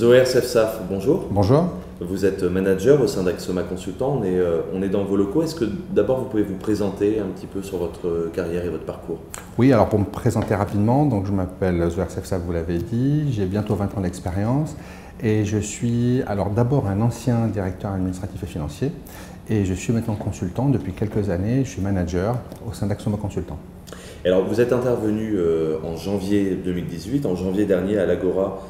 Zoher Sefsaf, bonjour. Bonjour. Vous êtes manager au sein d'Axoma Consultant. On est dans vos locaux. Est-ce que d'abord vous pouvez vous présenter un petit peu sur votre carrière et votre parcours? Oui, alors pour me présenter rapidement, donc je m'appelle Zoher Sefsaf, vous l'avez dit, j'ai bientôt 20 ans d'expérience et je suis alors d'abord un ancien directeur administratif et financier et je suis maintenant consultant depuis quelques années, je suis manager au sein d'Axoma Consultant. Alors vous êtes intervenu en janvier 2018, en janvier dernier à l'Agora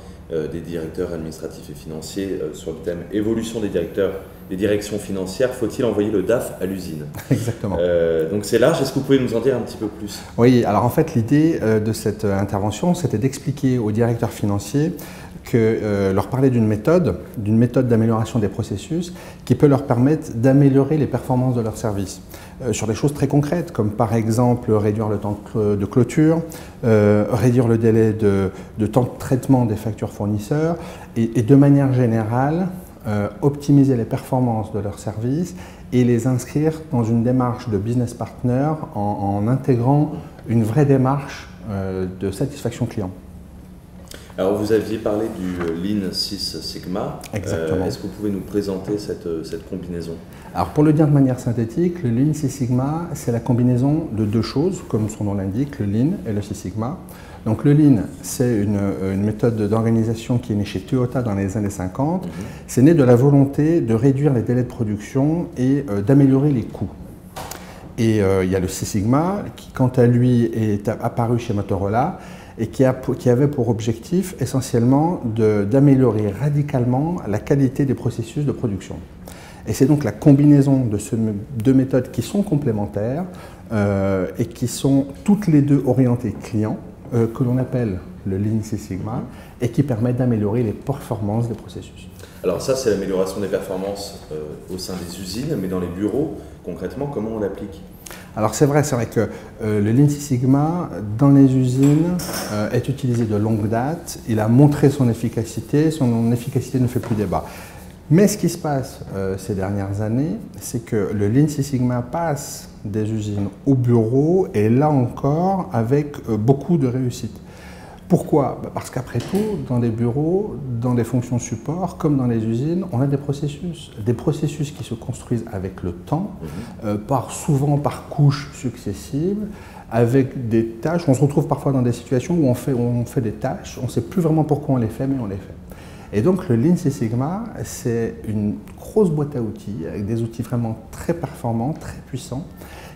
des directeurs administratifs et financiers sur le thème évolution des directions financières, faut-il envoyer le DAF à l'usine? Exactement. Donc c'est large, est-ce que vous pouvez nous en dire un petit peu plus? Oui, alors en fait l'idée de cette intervention c'était d'expliquer aux directeurs financiers leur parler d'une méthode d'amélioration des processus qui peut leur permettre d'améliorer les performances de leurs services sur des choses très concrètes comme par exemple réduire le temps de clôture, réduire le délai de temps de traitement des factures fournisseurs et de manière générale optimiser les performances de leurs services et les inscrire dans une démarche de business partner en intégrant une vraie démarche de satisfaction client. Alors vous aviez parlé du Lean Six Sigma. Exactement. Est-ce que vous pouvez nous présenter cette combinaison? Alors pour le dire de manière synthétique, le Lean Six Sigma, c'est la combinaison de deux choses, comme son nom l'indique, le Lean et le Six Sigma. Donc le Lean, c'est une méthode d'organisation qui est née chez Toyota dans les années 50. C'est né de la volonté de réduire les délais de production et d'améliorer les coûts. Et il y a le Six Sigma qui, quant à lui, est apparu chez Motorola et qui avait pour objectif essentiellement d'améliorer radicalement la qualité des processus de production. Et c'est donc la combinaison de ces deux méthodes qui sont complémentaires et qui sont toutes les deux orientées client, que l'on appelle le Lean Six Sigma, et qui permettent d'améliorer les performances des processus. Alors ça, c'est l'amélioration des performances au sein des usines, mais dans les bureaux, concrètement, comment on l'applique? Alors c'est vrai que le Lean Six Sigma, dans les usines, est utilisé de longue date. Il a montré son efficacité ne fait plus débat. Mais ce qui se passe ces dernières années, c'est que le Lean Six Sigma passe des usines au bureau et là encore avec beaucoup de réussite. Pourquoi? Parce qu'après tout, dans des bureaux, dans des fonctions support, comme dans les usines, on a des processus qui se construisent avec le temps, souvent par couches successives, avec des tâches. On se retrouve parfois dans des situations où on fait des tâches, on ne sait plus vraiment pourquoi on les fait, mais on les fait. Et donc le Lean Six Sigma, c'est une grosse boîte à outils, avec des outils vraiment très performants, très puissants,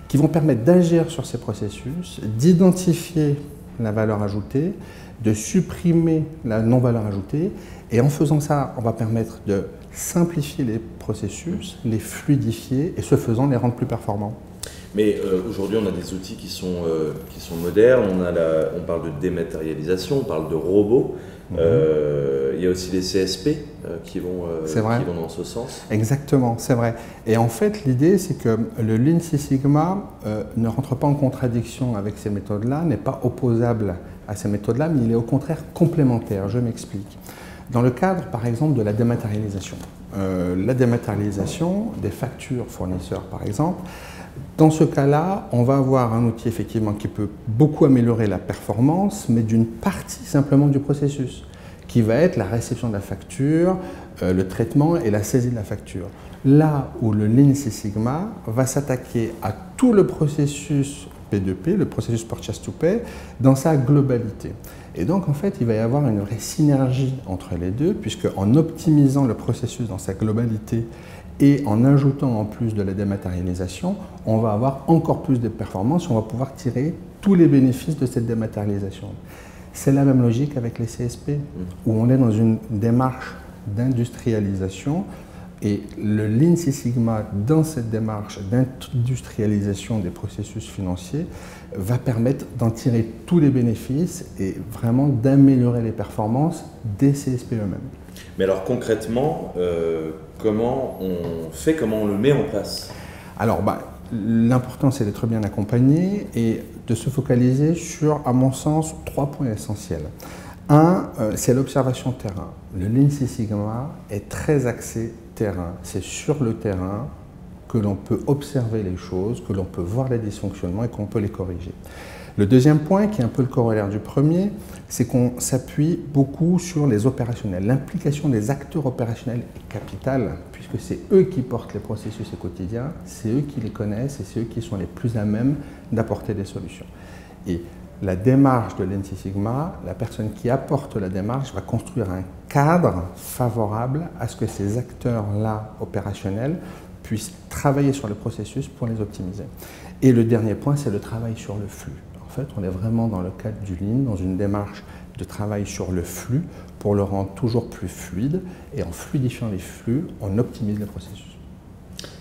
qui vont permettre d'agir sur ces processus, d'identifier la valeur ajoutée, de supprimer la non-valeur ajoutée, et en faisant ça, on va permettre de simplifier les processus, les fluidifier, et ce faisant, les rendre plus performants. Mais aujourd'hui, on a des outils qui sont modernes, on parle de dématérialisation, on parle de robots, il y a aussi les CSP qui vont dans ce sens. Exactement, c'est vrai. Et en fait, l'idée, c'est que le Lean Six Sigma ne rentre pas en contradiction avec ces méthodes-là, n'est pas opposable à ces méthodes-là, mais il est au contraire complémentaire. Je m'explique. Dans le cadre, par exemple, de la dématérialisation, des factures fournisseurs, par exemple, dans ce cas-là, on va avoir un outil effectivement qui peut beaucoup améliorer la performance, mais d'une partie simplement du processus, qui va être la réception de la facture, le traitement et la saisie de la facture. Là où le Lean Six Sigma va s'attaquer à tout le processus P2P, le processus Purchase to Pay, dans sa globalité. Et donc en fait, il va y avoir une vraie synergie entre les deux, puisque en optimisant le processus dans sa globalité et en ajoutant en plus de la dématérialisation, on va avoir encore plus de performances, on va pouvoir tirer tous les bénéfices de cette dématérialisation. C'est la même logique avec les CSP, où on est dans une démarche d'industrialisation et le Lean Six Sigma, dans cette démarche d'industrialisation des processus financiers, va permettre d'en tirer tous les bénéfices et vraiment d'améliorer les performances des CSP eux-mêmes. Mais alors concrètement, comment on le met en place? Alors, l'important, c'est d'être bien accompagné et de se focaliser sur, à mon sens, 3 points essentiels. Un, c'est l'observation terrain. Le Lean Six Sigma est très axé terrain. C'est sur le terrain que l'on peut observer les choses, que l'on peut voir les dysfonctionnements et qu'on peut les corriger. Le deuxième point, qui est un peu le corollaire du premier, c'est qu'on s'appuie beaucoup sur les opérationnels. L'implication des acteurs opérationnels est capitale, puisque c'est eux qui portent les processus au quotidien, c'est eux qui les connaissent et c'est eux qui sont les plus à même d'apporter des solutions. Et la démarche de l'NC Sigma, la personne qui apporte la démarche va construire un cadre favorable à ce que ces acteurs-là opérationnels puissent travailler sur le processus pour les optimiser. Et le dernier point, c'est le travail sur le flux. En fait, on est vraiment dans le cadre du Lean, dans une démarche de travail sur le flux pour le rendre toujours plus fluide. Et en fluidifiant les flux, on optimise les processus.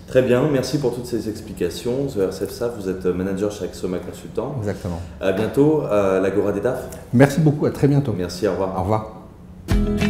Très bien, merci pour toutes ces explications. Zoher Sefsaf, vous êtes manager chez Axoma Consultant. Exactement. À bientôt à l'Agora des DAF. Merci beaucoup, à très bientôt. Merci, au revoir. Au revoir.